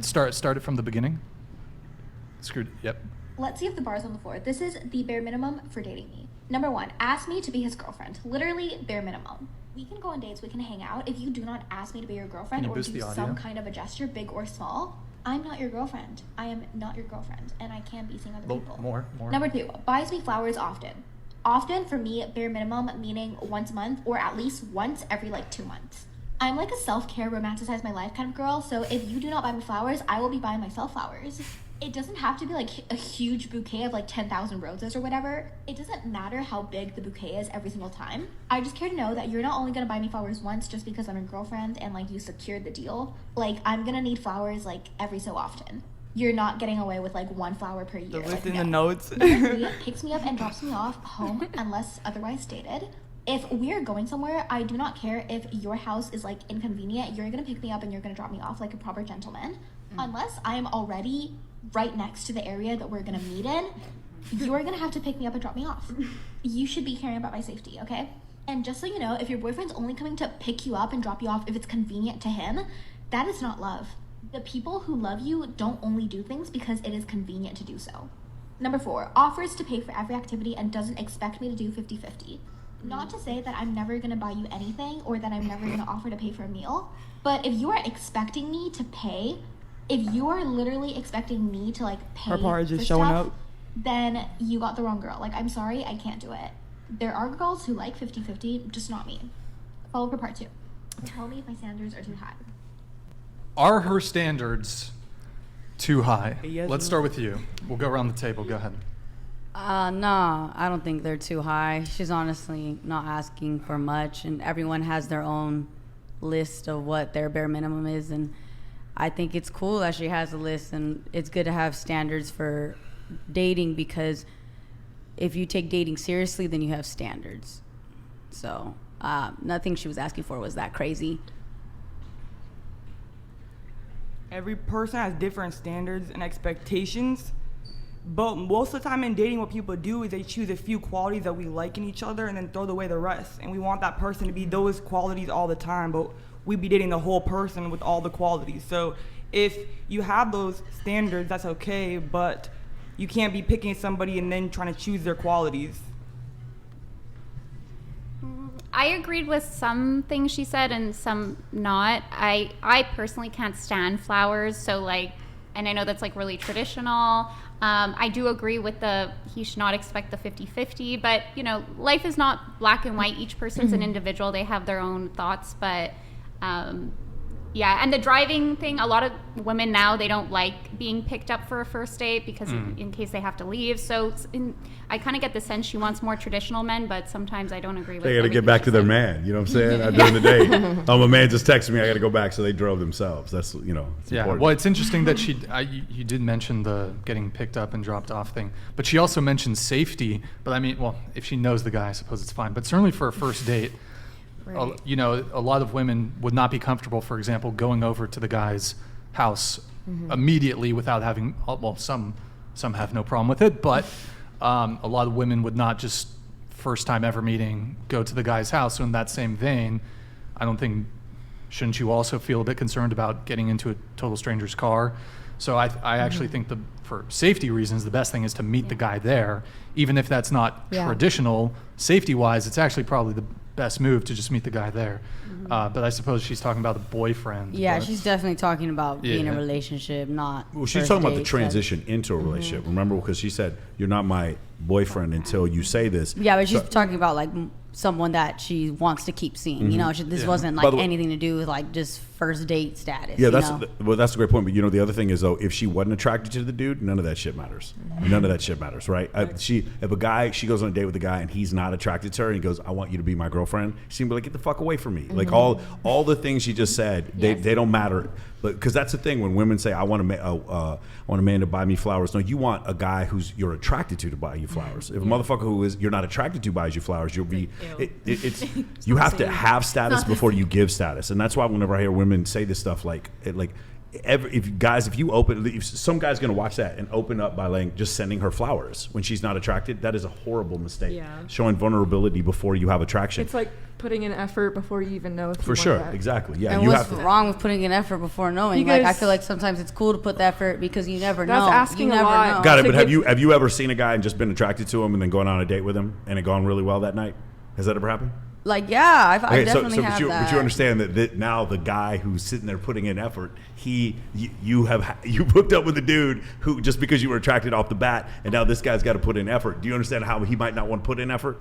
Start it from the beginning. Screwed. Yep. Let's see if the bar's on the floor. This is the bare minimum for dating me. Number 1, ask me to be his girlfriend. Literally bare minimum. We can go on dates, we can hang out. If you do not ask me to be your girlfriend or do some kind of a gesture, big or small, I'm not your girlfriend. I am not your girlfriend, and I can be seeing other people. More. Number 2, buys me flowers often. Often for me, bare minimum meaning once a month or at least once every 2 months. I'm like a self-care, romanticize my life kind of girl, so if you do not buy me flowers, I will be buying myself flowers. It doesn't have to be a huge bouquet of 10,000 roses or whatever. It doesn't matter how big the bouquet is every single time. I just care to know that you're not only gonna buy me flowers once just because I'm your girlfriend and you secured the deal. I'm gonna need flowers every so often. You're not getting away with 1 flower per year. The list in the notes. Number 3, picks me up and drops me off home unless otherwise stated. If we're going somewhere, I do not care if your house is inconvenient. You're gonna pick me up and you're gonna drop me off like a proper gentleman. Unless I am already right next to the area that we're gonna meet in, you're gonna have to pick me up and drop me off. You should be caring about my safety, okay? And just so you know, if your boyfriend's only coming to pick you up and drop you off if it's convenient to him, that is not love. The people who love you don't only do things because it is convenient to do so. Number 4, offers to pay for every activity and doesn't expect me to do 50-50. Not to say that I'm never gonna buy you anything or that I'm never gonna offer to pay for a meal, but if you are expecting me to pay, if you are literally expecting me to pay Her part is just for showing stuff, up. then you got the wrong girl. I'm sorry, I can't do it. There are girls who like 50-50, just not me. Follow up for part 2. Tell me if my standards are too high. Are her standards too high? Yes, Let's no. start with you. We'll go around the table. Go ahead. No, I don't think they're too high. She's honestly not asking for much, and everyone has their own list of what their bare minimum is, and I think it's cool that she has a list, and it's good to have standards for dating, because if you take dating seriously, then you have standards. So nothing she was asking for was that crazy. Every person has different standards and expectations, but most of the time in dating, what people do is they choose a few qualities that we like in each other and then throw away the rest. And we want that person to be those qualities all the time, but we be dating the whole person with all the qualities. So if you have those standards, that's okay, but you can't be picking somebody and then trying to choose their qualities. I agreed with some things she said and some not. I personally can't stand flowers, so and I know that's really traditional. I do agree with he should not expect the 50-50, but life is not black and white. Each person's an individual. They have their own thoughts, but yeah, and the driving thing, a lot of women now, they don't like being picked up for a first date because in case they have to leave. So I kind of get the sense she wants more traditional men, but sometimes I don't agree with They got to get everything back she to their said. man. You know what I'm saying? During the day, a man just texted me, I got to go back, so they drove themselves. That's it's important. Well, it's interesting that you did mention the getting picked up and dropped off thing, but she also mentioned safety. But I mean, well, if she knows the guy, I suppose it's fine. But certainly for a first date, Right. A lot of women would not be comfortable, for example, going over to the guy's house immediately without having. Well, some have no problem with it, but a lot of women would not just first time ever meeting go to the guy's house. So in that same vein, I don't think. Shouldn't you also feel a bit concerned about getting into a total stranger's car? So I actually think for safety reasons, the best thing is to meet the guy there, even if that's not traditional safety-wise. It's actually probably the best move to just meet the guy there. But I suppose she's talking about a boyfriend. Yeah, but- she's definitely talking about being in a Yeah. relationship, not. Well, she's first talking about the dates. transition into a relationship. Remember, because she said, you're not my boyfriend until you say this. Yeah, but she's So- talking about someone that she wants to keep seeing. This wasn't By the way- anything to do with just first date status. Yeah, you that's a great point. But the other thing is, though, if she wasn't attracted to the dude, none of that shit matters. None of that shit matters, right? If she goes on a date with a guy and he's not attracted to her and he goes, I want you to be my girlfriend, she's gonna be like, get the fuck away from me. Like all the things she just said, they don't matter. But because that's the thing when women say, I want a man to buy me flowers. No, you want a guy who's you're attracted to buy you flowers. If a motherfucker who is you're not attracted to buys you flowers, you'll be it's you have to have status before you give status. And that's why whenever I hear women say this stuff if some guy's going to watch that and open up by just sending her flowers when she's not attracted, that is a horrible mistake. Yeah. Showing vulnerability before you have attraction. It's like putting in effort before you even know if you For want sure, that. exactly. Yeah, And you what's have to. wrong with putting in effort before knowing? Because- Like, I feel like sometimes it's cool to put the effort because you never That's know. asking you a never lot. know. Got it. to But have give- you ever seen a guy and just been attracted to him and then gone on a date with him and it gone really well that night? Has that ever happened? Like, yeah, I Okay, definitely have but that. but you understand that now the guy who's sitting there putting in effort, you hooked up with a dude who just because you were attracted off the bat, and now this guy's got to put in effort. Do you understand how he might not want to put in effort?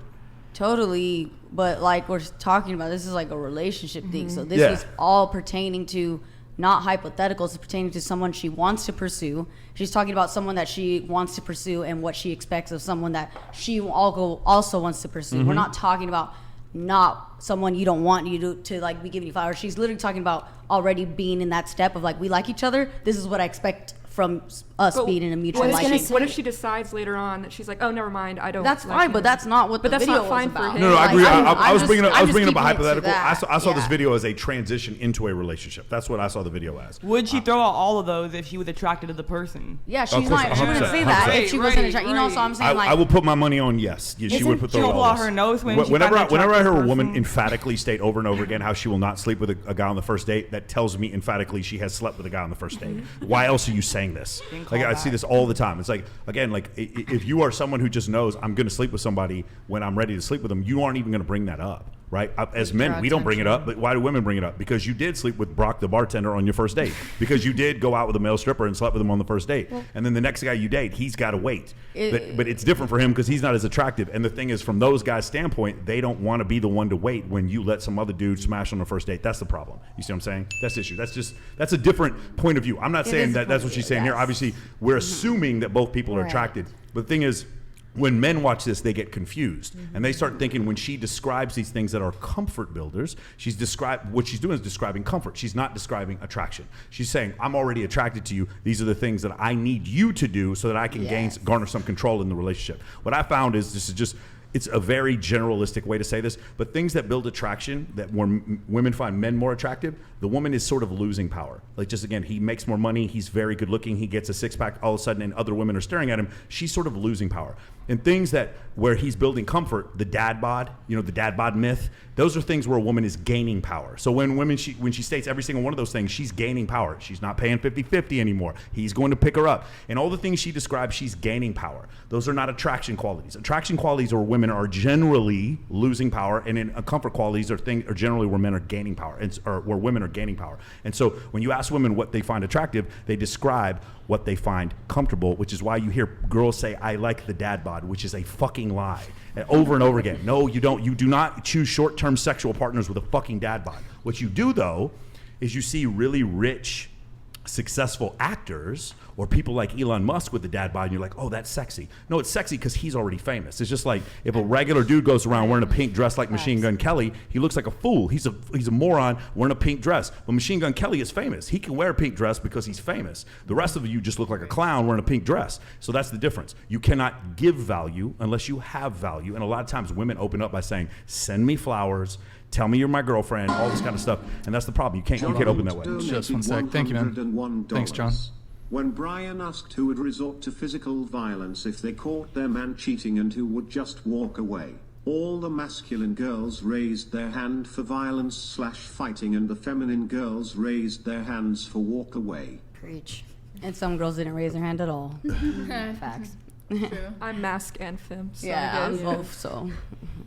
Totally, but like we're talking about, this is like a relationship thing. So this Yeah. was all pertaining to not hypotheticals. It's pertaining to someone she wants to pursue. She's talking about someone that she wants to pursue and what she expects of someone that she also wants to pursue. We're not talking about not someone you don't want you to like be giving you flowers. She's literally talking about already being in that step of like, we like each other. This is what I expect from us But being in a mutual what liking. what if she decides later on that she's like, oh, never mind, I don't. That's like fine, him. but that's not what But the that's video not fine was for about. him. No, I Like, agree. I'm I was bringing up a keeping it to hypothetical. that. I saw this Yeah. video as a transition into a relationship. That's what I saw the video as. Would she throw out all of those if she was attracted to the person? Yeah, Of she's course, not. She wouldn't 100%, say that 100%. if she wasn't Right, attracted. You know, so I'm saying like I will put my money on yes. Yeah, she Isn't would put she throw will blow all her this. nose when she Whenever finds an I hear a attractive woman person? emphatically state over and over again how she will not sleep with a guy on the first date, that tells me emphatically she has slept with a guy on the first date. Why else are you saying this? Like I see this all the time. It's like, again, like if you are someone who just knows I'm going to sleep with somebody when I'm ready to sleep with them, you aren't even going to bring that up. Right? As men, we don't bring it up, but why do women bring it up? Because you did sleep with Brock, the bartender, on your first date. Because you did go out with a male stripper and slept with him on the first date. And then the next guy you date, he's got to wait. But it's different for him because he's not as attractive. And the thing is, from those guys' standpoint, they don't want to be the one to wait when you let some other dude smash on the first date. That's the problem. You see what I'm saying? That's the issue. That's a different point of view. I'm not saying is a that that's point what she's of saying view, here. yes. Obviously, we're assuming that both people are Right. attracted. But the thing is, when men watch this, they get confused and they start thinking when she describes these things that are comfort builders, what she's doing is describing comfort. She's not describing attraction. She's saying, I'm already attracted to you. These are the things that I need you to do so that I can garner some control in the relationship. What I found is it's a very generalistic way to say this, but things that build attraction, that when women find men more attractive, the woman is sort of losing power. Like, just again, he makes more money, he's very good looking, he gets a six-pack all of a sudden, and other women are staring at him. She's sort of losing power. And things where he's building comfort, the dad bod, the dad bod myth, those are things where a woman is gaining power. So when she states every single one of those things, she's gaining power. She's not paying 50-50 anymore. He's going to pick her up. And all the things she describes, she's gaining power. Those are not attraction qualities. Attraction qualities are where women are generally losing power, and in comfort qualities are generally where men are gaining power, or where women are gaining power. And so when you ask women what they find attractive, they describe what they find comfortable, which is why you hear girls say, I like the dad bod, which is a fucking lie. And over and over again. No, you don't. You do not choose short-term sexual partners with a fucking dad bod. What you do, though, is you see really rich, successful actors or people like Elon Musk with the dad bod, and you're like, oh, that's sexy. No, it's sexy because he's already famous. It's just like if a regular dude goes around wearing a pink dress like Machine Gun Kelly, he looks like a fool. He's a moron wearing a pink dress. But Machine Gun Kelly is famous. He can wear a pink dress because he's famous. The rest of you just look like a clown wearing a pink dress. So that's the difference. You cannot give value unless you have value. And a lot of times women open up by saying, send me flowers, tell me you're my girlfriend, all this kind of stuff. And that's the problem. You can't open that way. Just one sec. Thank you, man. $101. Thanks, John. When Brian asked who would resort to physical violence if they caught their man cheating and who would just walk away, all the masculine girls raised their hand for violence/fighting and the feminine girls raised their hands for walk away. Preach. And some girls didn't raise their hand at all. Facts. I'm mask and femme. So Yeah, I I'm guess. both, so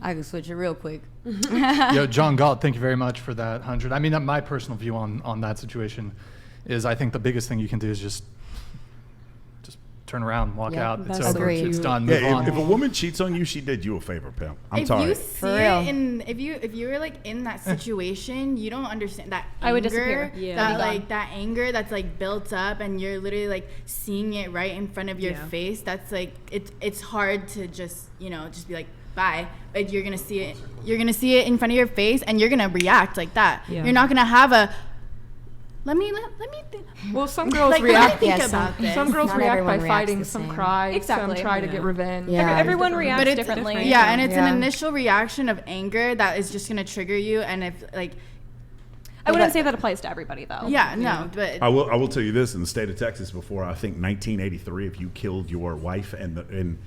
I can switch it real quick. Yo, John Galt, thank you very much for that 100. I mean, my personal view on that situation is I think the biggest thing you can do is just turn around, walk Yeah, out. It's that's over. agreed. It's done. Move Yeah, on. if a woman cheats on you, she did you a favor, pimp. I'm if sorry. you see real. it in if you're like in that situation, you don't understand that anger, I would disappear. Yeah. that Be like that anger that's like built up and you're literally like seeing it right in front of your Yeah. face. That's like it's hard to just just be like bye. But you're gonna see it in front of your face and you're gonna react like that. Yeah. You're not gonna have a let me think. Well, some girls Like, react. let me think about this. Some girls Not react everyone by reacts fighting. the Some same. cry. Exactly. Some try to get revenge. Yeah. Everyone reacts But it's differently. Yeah, and it's Yeah. an initial reaction of anger that is just gonna trigger you, and if like I wouldn't say that applies to everybody though. Yeah, no, but I will tell you this: in the state of Texas, before I think 1983, if you killed your wife and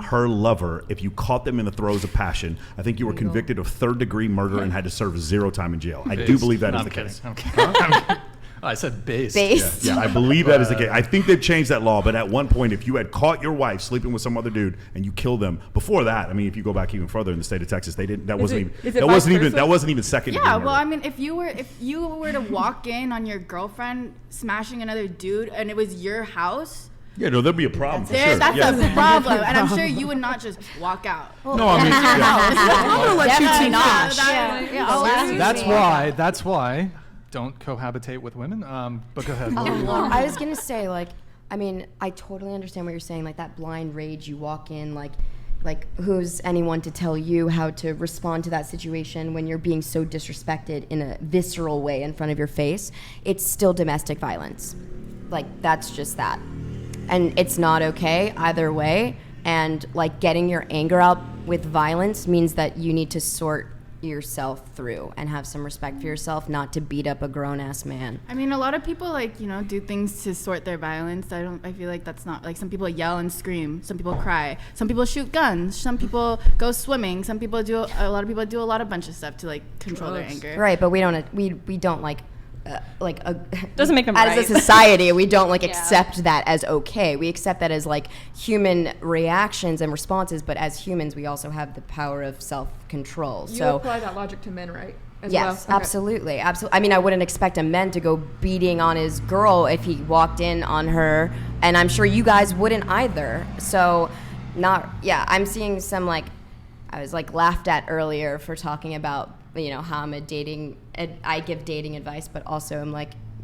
her lover, if you caught them in the throes of passion, I think you were convicted of third-degree murder and had to serve 0 time in jail. I do believe that No, is I'm the kidding. case. I'm kidding. I said based. Based. Yeah, I believe that is the case. I think they've changed that law, but at one point, if you had caught your wife sleeping with some other dude and you killed them, before that, I mean, if you go back even further in the state of Texas, they didn't. That wasn't even second. yeah, well, I mean, if you were to walk in on your girlfriend smashing another dude and it was your house, Yeah, no, there'd be a problem. For sure. that's Yeah. a problem, and I'm sure you would not just walk out. No, I mean, yeah. Definitely not. That's why don't cohabitate with women. But go ahead. I was gonna say, like, I mean, I totally understand what you're saying. Like that blind rage, you walk in, like who's anyone to tell you how to respond to that situation when you're being so disrespected in a visceral way in front of your face? It's still domestic violence. Like that's just that, and it's not okay either way. And like getting your anger out with violence means that you need to sort yourself through and have some respect for yourself, not to beat up a grown-ass man. I mean, a lot of people do things to sort their violence. I feel like that's not like, some people yell and scream, some people cry, some people shoot guns, some people go swimming, a lot of people do a lot of bunch of stuff to like control their anger. Right, but we don't Doesn't make them as right. a society, we don't accept that as okay. We accept that as like human reactions and responses, but as humans, we also have the power of self-control. You So apply that logic to men, right? As yes, well? Okay. absolutely. I mean, I wouldn't expect a man to go beating on his girl if he walked in on her, and I'm sure you guys wouldn't either. So, I'm seeing some I was laughed at earlier for talking about how I'm I give dating advice, but also I'm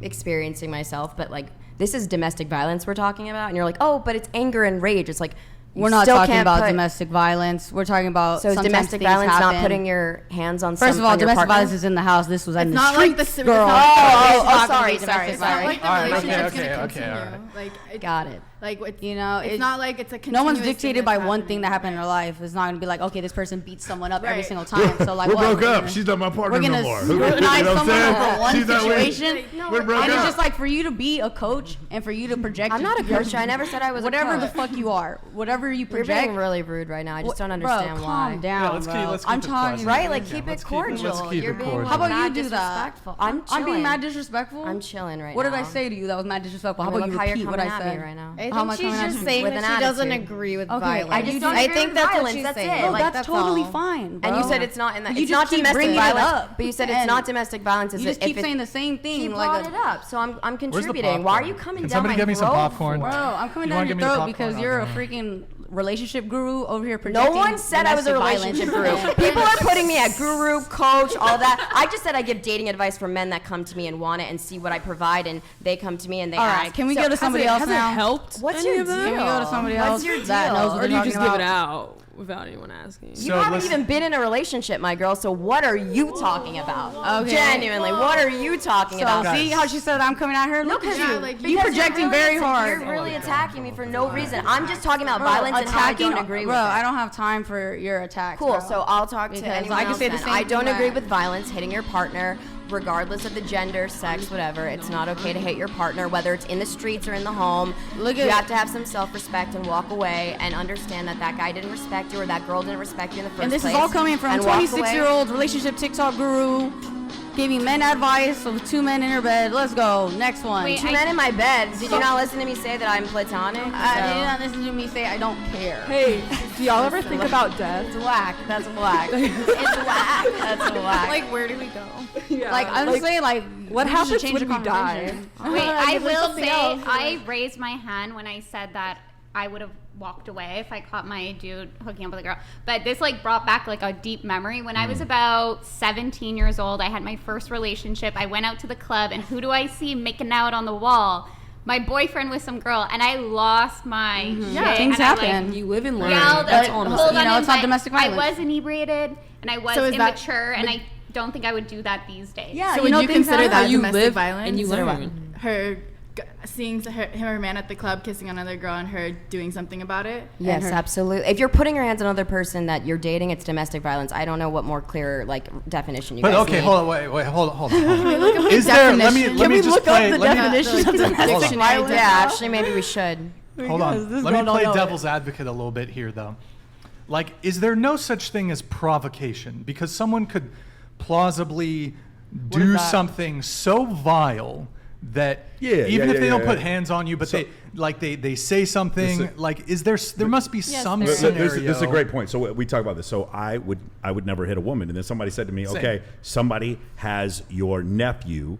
experiencing myself. But this is domestic violence we're talking about, and you're like, oh, but it's anger and rage. It's like you We're not still talking can't about put- domestic violence. We're talking about So is sometimes domestic things violence happen. not putting your hands on First of all, on your domestic partner? violence is in the house. This was in It's the not streets, like the girl. Oh, It's not gonna sorry, be domestic sorry, It's not sorry. like the All right, relationship's okay, gonna okay, continue. all right. Got it. It's not like it's a No one's continuous thing dictated by that's one thing that happening. happened in her life. It's not gonna be like, okay, this person beats someone up every Right. single time. So We what? broke up. She's not my partner We're no gonna more. scrutinize You know what I'm someone saying? over one She's not with- situation. We broke And it's up. just like for you to be a coach and for you to project. I'm not a your- coach. I never said I was a whatever coach. the fuck you are. Whatever you You're project. being really rude right now. I just don't Bro, understand why. calm down, Yeah, let's keep- bro. let's keep I'm it talking. pleasant. Right? Yeah, Keep it let's cordial. keep You're it being cordial. How about mad you do that? disrespectful. I'm chilling. being mad disrespectful. I'm chilling right What now. did I say to you that was mad disrespectful? How I mean, about you look how you're repeat what coming I at me said? right now. I How am I think she's coming at just you? saying With that an she doesn't attitude. agree with Okay, violence. I just don't I agree think with that's what violence. she's That's saying. it. No, Like, that's totally fine, And bro. you said it's not in that. You It's just not keep domestic bringing it violence. up. But you said it's And not domestic violence. You just keep saying the same thing. He like brought it up, so I'm Where's the contributing. Why are popcorn? you coming Can down somebody my get me some throat popcorn? for? Bro, I'm coming You down wanna your give me the throat popcorn? because I'll you're a go. freaking relationship guru over here No projecting. one said I was a domestic relationship violence. guru. People are putting me at guru, coach, all that. I just said I give dating advice for men that come to me and want it and see what I provide, and they come to me and they All ask. right, can we So go to somebody else Has it now? helped? What's any your of deal? that? Can we go to somebody What's else your that deal? knows what Or they're do you talking just give about? it out without anyone asking? You So haven't let's- even been in a relationship, my girl, so what are you talking about? Okay. Genuinely, what are you talking So about? see how she said I'm coming at her? Look at Because you. like, You because projecting you're very really- hard. You're really attacking me for no reason. I'm just talking about Bro, violence and how I attacking- don't agree bro, with it. I don't have time for your attacks. Cool, bro. so I'll talk to Because anyone I can else say the then. same I don't thing agree back. with violence, hitting your partner, regardless of the gender, sex, whatever. It's not okay to hit your partner, whether it's in the streets or in the home. Look You at- have to have some self-respect and walk away and understand that that guy didn't respect you or that girl didn't respect you in the first And this place. is all coming from and walk away. 26-year-old relationship TikTok guru giving men advice of two men in her bed. Let's go. Next one. Wait, Two men in my bed. Did you not listen to me say that I'm platonic? I did not listen to me say I don't care. Hey, do y'all ever think about death? It's whack. That's whack. It's whack. That's whack. Like, where do we go? Yeah. Like I'm just saying, like what we should happens change when the we die? conversation. Wait, I Give us will something say else. I raised my hand when I said that I would have walked away if I caught my dude hooking up with a girl. But this brought back a deep memory. When I was about 17 years old, I had my first relationship. I went out to the club, and who do I see making out on the wall? My boyfriend with some girl, and I lost my shit. Yeah, things and I, happen. You live and learn. yelled, That's and all I'm hold saying. on You know, in, it's not but domestic violence. I was inebriated, and I was So is that- immature, and I don't think I would do that these days. Yeah, So you would know you things consider happen. that You domestic live violence? and you or learn. Her seeing him or her man at the club kissing another girl and her doing something about it. Yes, absolutely. If you're putting your hands on another person that you're dating, it's domestic violence. I don't know what more clear definition you But guys okay, need. hold on, wait, hold on. Can we look up the Is there? Let me definition? just play. the let me- definition of domestic violence? Yeah, actually, maybe we should. Hold on. Let me play devil's advocate a little bit here, though. Like, is there no such thing as provocation? Because someone could plausibly do something so vile that even if they don't put hands on you, but they say something. Like, is there must be some scenario. This is a great point. So we talk about this. So I would never hit a woman, and then somebody said to me, "Okay, somebody has your nephew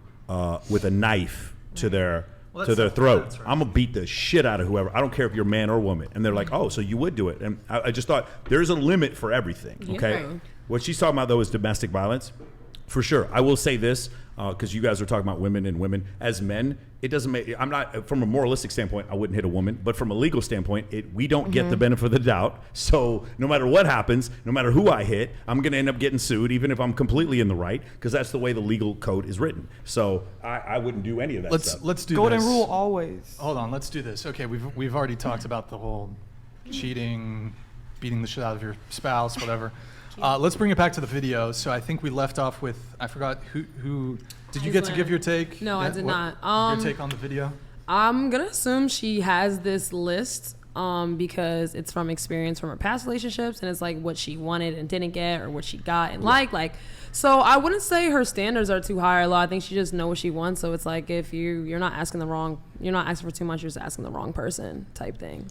with a knife to their." To their throat. Right. I'm gonna beat the shit out of whoever. I don't care if you're man or woman. And they're like, oh, so you would do it. And I just thought there's a limit for everything. Okay. Yeah. What she's talking about though is domestic violence. For sure. I will say this, because you guys are talking about women and women. As men, it doesn't make, I'm not, from a moralistic standpoint, I wouldn't hit a woman, but from a legal standpoint, we don't get the benefit of the doubt. So no matter what happens, no matter who I hit, I'm going to end up getting sued, even if I'm completely in the right, because that's the way the legal code is written. So I wouldn't do any of that stuff. Let's do Golden this. rule always. Hold on, let's do this. Okay, we've already talked about the whole cheating, beating the shit out of your spouse, whatever. Let's bring it back to the video. So I think we left off with, I forgot who did you get to give your take? No, I did not. Your take on the video? I'm gonna assume she has this list because it's from experience from her past relationships, and it's like what she wanted and didn't get, or what she got and like. So I wouldn't say her standards are too high or low. I think she just knows what she wants. So it's like if you're not asking for too much, you're just asking the wrong person type thing.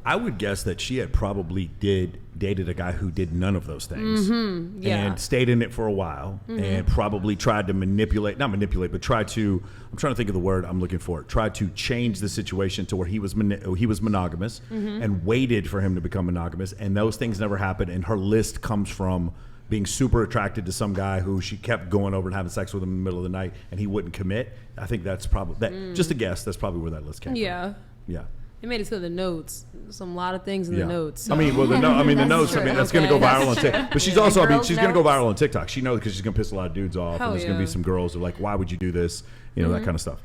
I would guess that she had probably dated a guy who did none of those things and stayed in it for a while and probably tried to not manipulate, but tried to, I'm trying to think of the word I'm looking for, tried to change the situation to where he was monogamous and waited for him to become monogamous, and those things never happened, and her list comes from being super attracted to some guy who she kept going over and having sex with him in the middle of the night, and he wouldn't commit. I think that's probably, just a guess, that's probably where that list came from. Yeah. It made it to the notes. There's a lot of things in the notes. So. I mean, the notes. I mean, that's going to go viral on TikTok. But she's also, she's going to go viral on TikTok. She knows because she's going to piss a lot of dudes off, and there's going to be some girls who are like, "Why would you do this?" You know, that kind of stuff.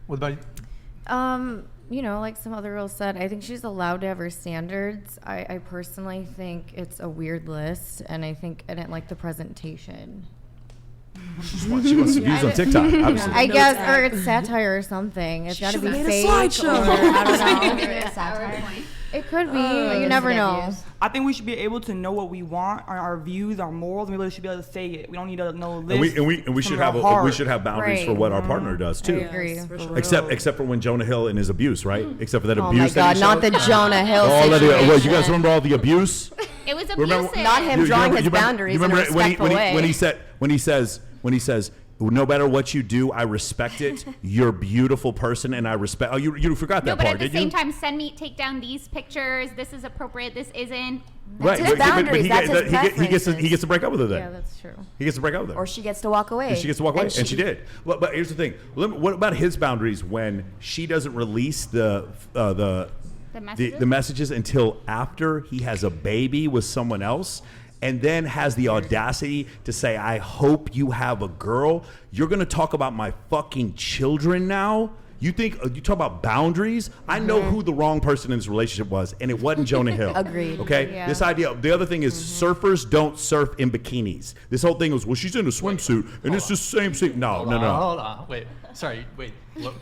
What about you? You know, like some other girls said, I think she's allowed to have her standards. I personally think it's a weird list, and I didn't like the presentation. She wants views on TikTok, obviously. I guess, or it's satire or something. It's got to be fake. Slideshow. I don't know. It could be. You never know. I think we should be able to know what we want, our views, our morals, and we should be able to say it. We don't need to know lists. And we should have boundaries for what our partner does too. I agree. Except for when Jonah Hill and his abuse, right? Except for that abuse. Oh my God, not the Jonah Hill situation. Well, you guys remember all the abuse? It was abusive. Not him drawing his boundaries in a respectful way. When he says, no matter what you do, I respect it. You're a beautiful person, and I respect. Oh, you forgot that part, did you? But at the same time, take down these pictures. This is appropriate. This isn't. That's his boundaries. That's his preferences. He gets to break up with her then. Yeah, that's true. He gets to break up with her. Or she gets to walk away. And she did. But here's the thing. What about his boundaries when she doesn't release the messages until after he has a baby with someone else? And then has the audacity to say, I hope you have a girl. You're going to talk about my fucking children now? You talk about boundaries? I know who the wrong person in this relationship was, and it wasn't Jonah Hill. Agreed. Okay? Yeah. This idea, the other thing is surfers don't surf in bikinis. This whole thing was, well, she's in a swimsuit, and it's the same thing. No. Hold on. Wait. Sorry. Wait.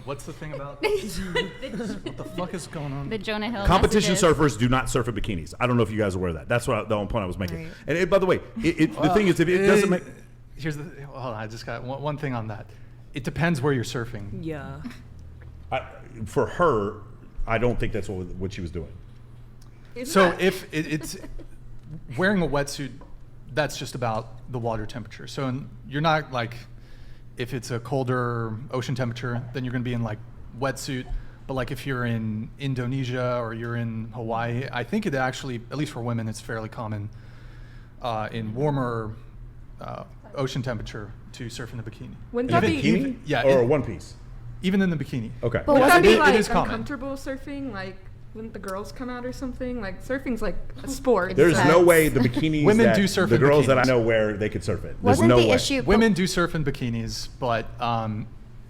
What's the thing about? What the fuck is going on? The Jonah Hill Competition messages. surfers do not surf in bikinis. I don't know if you guys are aware of that. That's the only point I was making. Right. And by the way, the thing is, if it doesn't make... Hold on. I just got one thing on that. It depends where you're surfing. Yeah. For her, I don't think that's what she was doing. So if it's wearing a wetsuit, that's just about the water temperature. So you're not like, if it's a colder ocean temperature, then you're going to be in like wetsuit. But like if you're in Indonesia or you're in Hawaii, I think it actually, at least for women, it's fairly common in warmer ocean temperature to surf in the bikini. Wouldn't that be or one piece? Even in the bikini. Okay. But would that be like it is common. uncomfortable surfing? Like, wouldn't the girls come out or something? Like, surfing's like a sport. There's no way the bikinis women do surf the in girls bikinis. that I know wear, they could surf it. There's Wasn't no the way. issue? Women do surf in bikinis, but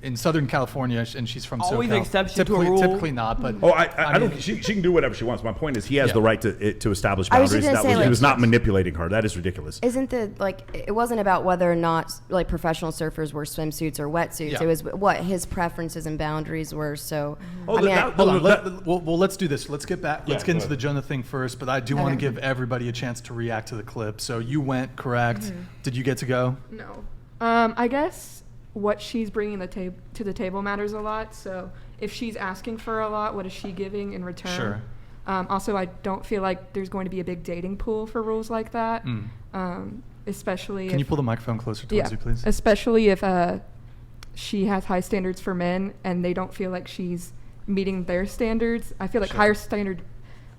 in Southern California, and she's from Always SoCal. exception to a typically, rule. typically not, but Oh, I mean, don't. She can do whatever she wants. My point is, he has Yeah. the right to establish I was boundaries. just gonna say, He like- was not manipulating her. That is ridiculous. Isn't the like it wasn't about whether or not like professional surfers were swimsuits or wetsuits. Yeah. It was what his preferences and boundaries were. So Oh, I mean, that- Hold on. that- Well, let's do this. Let's get back. Let's Yeah, get go into the ahead. Jonah thing first, but I do want to Okay. give everybody a chance to react to the clip. So you went, correct? Did you get to go? No. I guess what she's bringing to the table matters a lot. So if she's asking for a lot, what is she giving in return? Sure. Also, I don't feel like there's going to be a big dating pool for rules like that. Especially Can if, you pull the microphone closer towards you, please? especially if she has high standards for men and they don't feel like she's meeting their standards. I feel like Sure. higher standard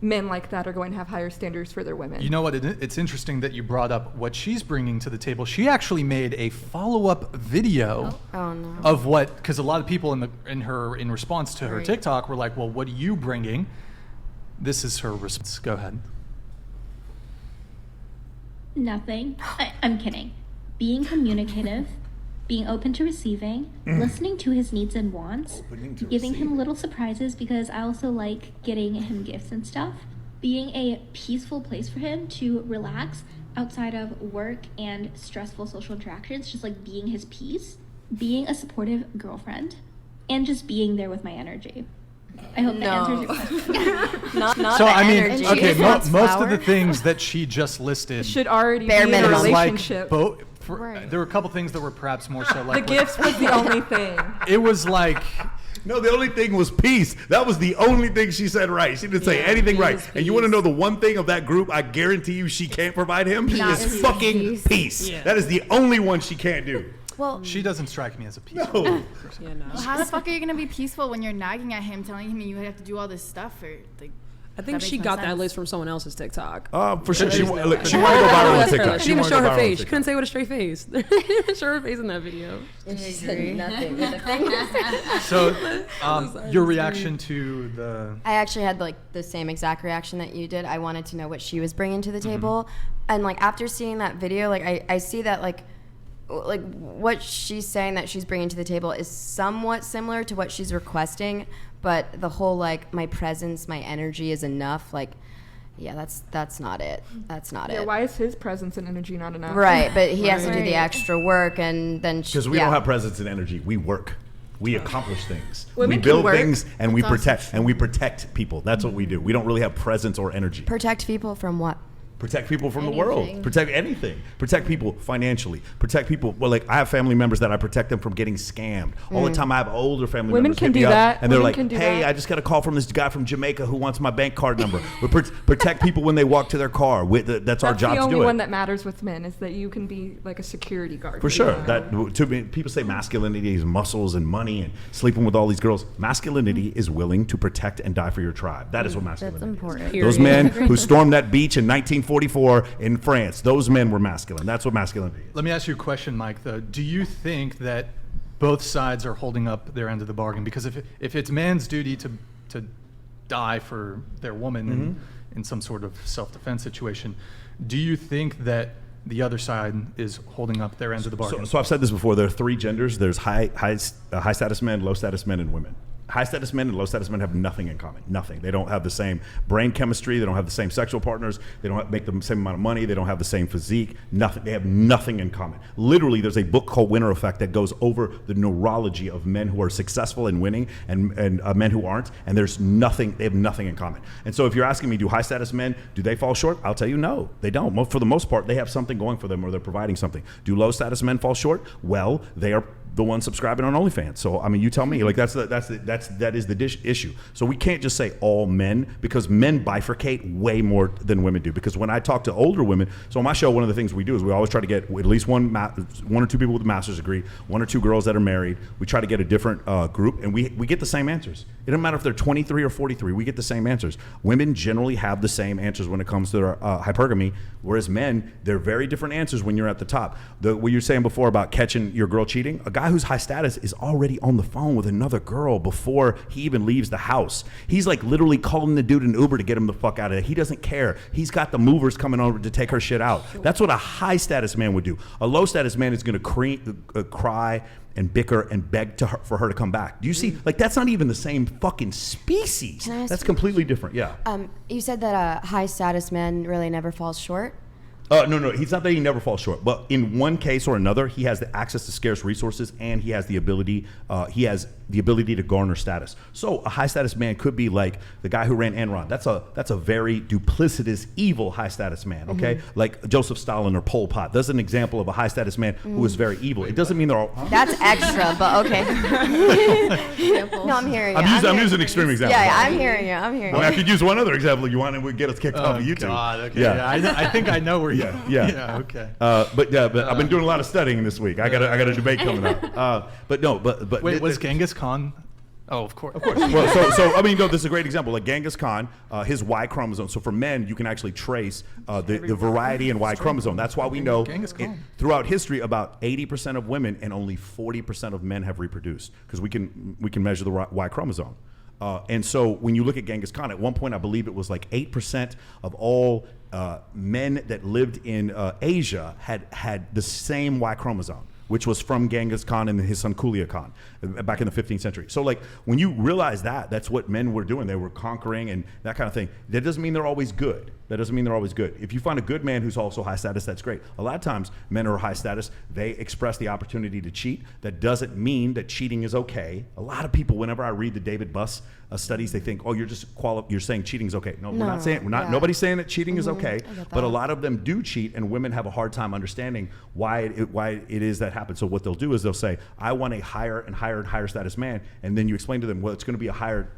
men like that are going to have higher standards for their women. You know what? It's interesting that you brought up what she's bringing to the table. She actually made a follow-up video oh no. of what, because a lot of people in response to her Right. TikTok were like, "Well, what are you bringing?" This is her response. Go ahead. Nothing. I'm kidding. Being communicative, being open to receiving, listening to his needs and wants, giving him little surprises because I also like getting him gifts and stuff, being a peaceful place for him to relax outside of work and stressful social interactions, just like being his peace, being a supportive girlfriend, and just being there with my energy. I hope that answers your question. Not So the I mean, energy. okay, just wants most of the flour. things that she just listed should already Bare be in a minimum. relationship. Right. there were a couple things that were perhaps more so The like gifts was the only thing. It was like No, the only thing was peace. That was the only thing she said right. She didn't say Yeah, anything right. peace, And you want to peace. know the one thing of that group I guarantee you she can't provide him? Not Is peace. fucking peace. Yeah. That is the only one she can't do. Well, she doesn't strike me as a peaceful No. person. Yeah, no. Well, how the fuck are you gonna be peaceful when you're nagging at him, telling him you have to do all this stuff? Or like, I think that she makes no got that sense. list from someone else's TikTok. For sure. She She- wanted to go She viral on TikTok. She didn't even wanted show to go her viral on face. She TikTok. couldn't say with a straight face. She didn't show her face in that video. and she said nothing. with a finger. So your reaction to the I actually had like the same exact reaction that you did. I wanted to know what she was bringing to the table, and like after seeing that video, like I see that like what she's saying that she's bringing to the table is somewhat similar to what she's requesting, but the whole like my presence, my energy is enough. Like, yeah, that's not it. That's not Yeah, it. why is his presence and energy not enough? Right, but he has to do the Right. extra work, and then Because we yeah. don't have presence and energy. We work. We accomplish things. Women we can build work. things and we That's also protect and we protect people. That's what we do. We don't really have presence or energy. protect people from what? Protect people from the world. Anything. Protect anything. Protect people financially. Protect people. Well, like I have family members that I protect them from getting scammed. All the time I have older family Women members can hit me do up that. and they're Women like, can do "Hey, that. I just got a call from this guy from Jamaica who wants my bank card number." We protect people when they walk to their car. That's our That's job the to only do it. one that matters with men is that you can be like a security guard. For sure. That to me, people say masculinity is muscles and money and sleeping with all these girls. Masculinity is willing to protect and die for your tribe. That is what masculinity That's is. important. Those men who stormed that beach in 1944 in France, those men were masculine. That's what masculinity is. Let me ask you a question, Mike, though. Do you think that both sides are holding up their end of the bargain? Because if it's man's duty to die for their woman in some sort of self-defense situation, do you think that the other side is holding up their end of the bargain? So I've said this before. There are three genders. There's high status men, low status men, and women. High status men and low status men have nothing in common. Nothing. They don't have the same brain chemistry. They don't have the same sexual partners. They don't make the same amount of money. They don't have the same physique. Nothing. They have nothing in common. Literally, there's a book called Winner Effect that goes over the neurology of men who are successful and winning and men who aren't. And there's nothing. They have nothing in common. And so if you're asking me, do high status men, do they fall short? I'll tell you no. They don't. For the most part, they have something going for them or they're providing something. Do low status men fall short? Well, they are the one subscribing on OnlyFans. So I mean, you tell me. Like that is the issue. So we can't just say all men because men bifurcate way more than women do. Because when I talk to older women, so on my show, one of the things we do is we always try to get at least one or two people with a master's degree, one or two girls that are married. We try to get a different group, and we get the same answers. It doesn't matter if they're 23 or 43. We get the same answers. Women generally have the same answers when it comes to their hypergamy, whereas men, they're very different answers when you're at the top. What you're saying before about catching your girl cheating, a guy who's high status is already on the phone with another girl before before he even leaves the house. He's like literally calling the dude an Uber to get him the fuck out of there. He doesn't care. He's got the movers coming over to take her shit out. That's what a high status man would do. A low status man is going to cry and bicker and beg for her to come back. Do you see? Like, that's not even the same fucking species. Can I ask That's you a completely different. Yeah. You said that a high status man really never falls short. No, he's not that he never falls short, but in one case or another, he has the access to scarce resources, and he has the ability to garner status. So a high status man could be like the guy who ran Enron. That's a very duplicitous, evil high status man. Okay, like Joseph Stalin or Pol Pot. That's an example of a high status man who is very evil. It doesn't mean they're all. That's extra, but okay. No, I'm hearing you. I'm using an extreme example. Yeah, I'm hearing you. I mean, I could use one other example if you want, and we'd get us kicked off of YouTube. God, okay. Yeah. I think I know where you. Yeah. Okay. But I've been doing a lot of studying this week. I got a debate coming up. But Wait, was Genghis Khan? Oh, of course. Well, so I mean, no, this is a great example. Like Genghis Khan, his Y chromosome. So for men, you can actually trace the variety in Y chromosome. That's why we know throughout history about 80% of women and only 40% of men have reproduced, because we can measure the Y chromosome. And so when you look at Genghis Khan, at one point I believe it was like 8% of all men that lived in Asia had the same Y chromosome, which was from Genghis Khan and his son Kublai Khan back in the 15th century. So like when you realize that's what men were doing. They were conquering and that kind of thing. That doesn't mean they're always good. If you find a good man who's also high status, that's great. A lot of times men who are high status, they express the opportunity to cheat. That doesn't mean that cheating is okay. A lot of people, whenever I read the David Buss studies, they think, oh, you're saying cheating is okay. No, we're not saying, nobody's saying that cheating is okay, but a lot of them do cheat, and women have a hard time understanding why it is that happens. So what they'll do is they'll say, I want a higher and higher status man, and then you explain to them, well, it's going to be a higher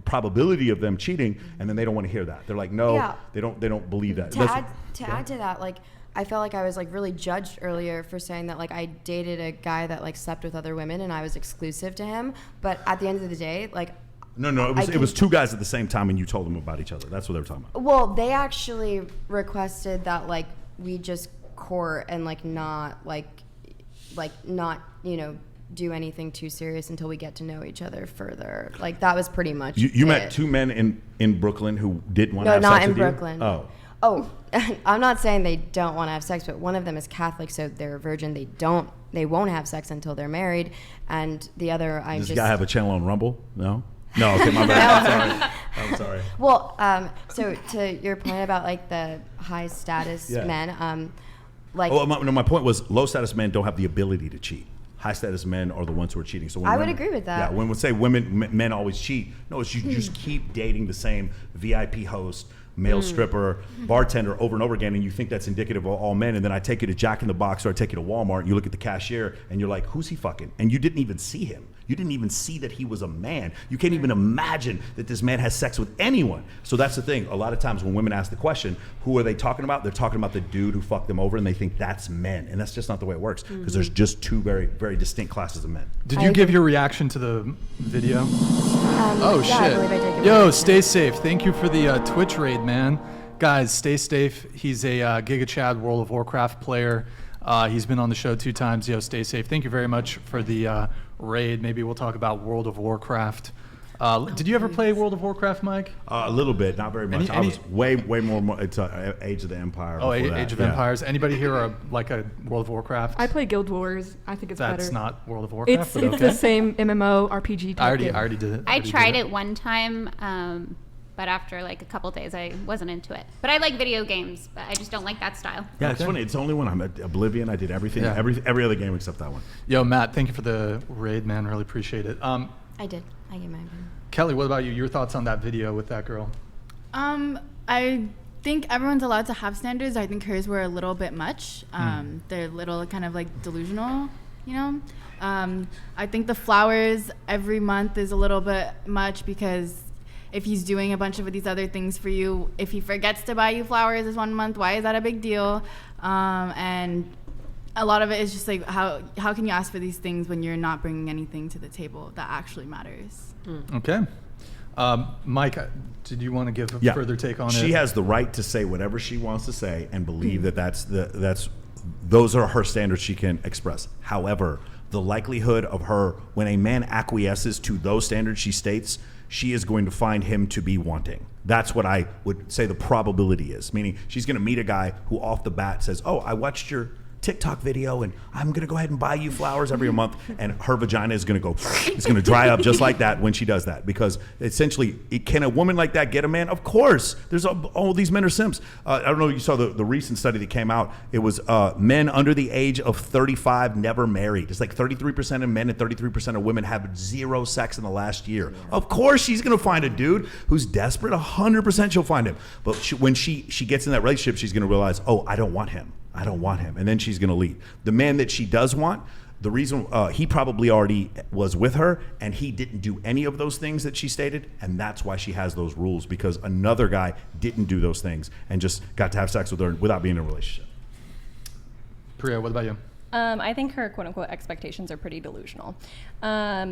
probability of them cheating, and then they don't want to hear that. They're like, no, they don't believe that. To add to that, like, I felt like I was like really judged earlier for saying that like I dated a guy that like slept with other women and I was exclusive to him, but at the end of the day, like, no, it was two guys at the same time, and you told them about each other. That's what they were talking about. Well, they actually requested that like we just court and like not do anything too serious until we get to know each other further. Like that was pretty much you met two men in Brooklyn who didn't want to have sex with you? No, not in Brooklyn. Oh, I'm not saying they don't want to have sex, but one of them is Catholic, so they're a virgin. They won't have sex until they're married, and the other Does this guy have a channel on Rumble? No, okay, my bad. I'm sorry. Well, so to your point about like the high status men, my point was low status men don't have the ability to cheat. High status men are the ones who are cheating. So when I would agree with that. Yeah, when we say men always cheat, no, it's you just keep dating the same VIP host, male stripper, bartender over and over again, and you think that's indicative of all men. And then I take you to Jack in the Box or I take you to Walmart, and you look at the cashier, and you're like, who's he fucking? And you didn't even see him. You didn't even see that he was a man. You can't even imagine that this man has sex with anyone. So that's the thing. A lot of times when women ask the question, who are they talking about? They're talking about the dude who fucked them over, and they think that's men. And that's just not the way it works, because there's just two very, very distinct classes of men. Did you give your reaction to the video? Oh, shit. I believe I did give Yo, stay safe. Thank you for the Twitch raid, man. Guys, stay safe. He's a Giga Chad World of Warcraft player. He's been on the show 2 times. Yo, stay safe. Thank you very much for the raid. Maybe we'll talk about World of Warcraft. Did you ever play World of Warcraft, Mike? A little bit, not very much. I was way more. It's Age of the Empire. Oh, Age of Empires. Anybody here like a World of Warcraft? I play Guild Wars. I think it's better. That's not World of Warcraft. It's the same MMO RPG type I already did it. I tried it one time, but after like a couple days, I wasn't into it. But I like video games, but I just don't like that style. Yeah, it's funny. It's the only one. I'm at Oblivion. I did everything, every other game except that one. Yo, Matt, thank you for the raid, man. Really appreciate it. I did. I gave my opinion. Kelly, what about you? Your thoughts on that video with that girl? I think everyone's allowed to have standards. I think hers were a little bit much. They're a little kind of like delusional, you know? I think the flowers every month is a little bit much, because if he's doing a bunch of these other things for you, if he forgets to buy you flowers this one month, why is that a big deal? And a lot of it is just like, how can you ask for these things when you're not bringing anything to the table that actually matters? Okay. Mike, did you want to give a further take on it? She has the right to say whatever she wants to say and believe that those are her standards she can express. However, the likelihood of her, when a man acquiesces to those standards she states, she is going to find him to be wanting. That's what I would say the probability is. Meaning she's going to meet a guy who off the bat says, oh, I watched your TikTok video and I'm going to go ahead and buy you flowers every month. And her vagina is going to go, it's going to dry up just like that when she does that. Because essentially, can a woman like that get a man? Of course. There's all these men are simps. I don't know if you saw the recent study that came out. It was men under the age of 35 never married. It's like 33% of men and 33% of women have zero sex in the last year. Yeah. Of course she's going to find a dude who's desperate. 100% she'll find him. But when she gets in that relationship, she's going to realize, oh, I don't want him. I don't want him. And then she's going to leave. The man that she does want, the reason he probably already was with her and he didn't do any of those things that she stated. And that's why she has those rules, because another guy didn't do those things and just got to have sex with her without being in a relationship. Priya, what about you? I think her quote-unquote expectations are pretty delusional.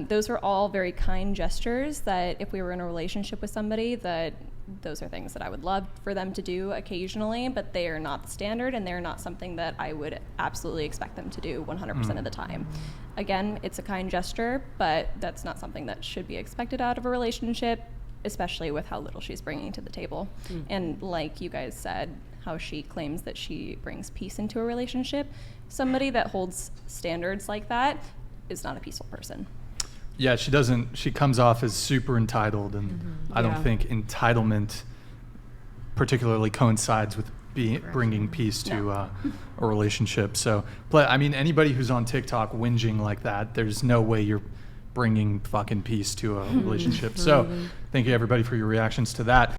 Those were all very kind gestures that if we were in a relationship with somebody, that those are things that I would love for them to do occasionally, but they are not the standard and they're not something that I would absolutely expect them to do 100% of the time. Again, it's a kind gesture, but that's not something that should be expected out of a relationship, especially with how little she's bringing to the table. And like you guys said, how she claims that she brings peace into a relationship. Somebody that holds standards like that is not a peaceful person. Yeah, she doesn't. She comes off as super entitled, and I don't think entitlement particularly coincides with bringing peace to a relationship. So, I mean, anybody who's on TikTok whinging like that, there's no way you're bringing fucking peace to a relationship. So, thank you everybody for your reactions to that.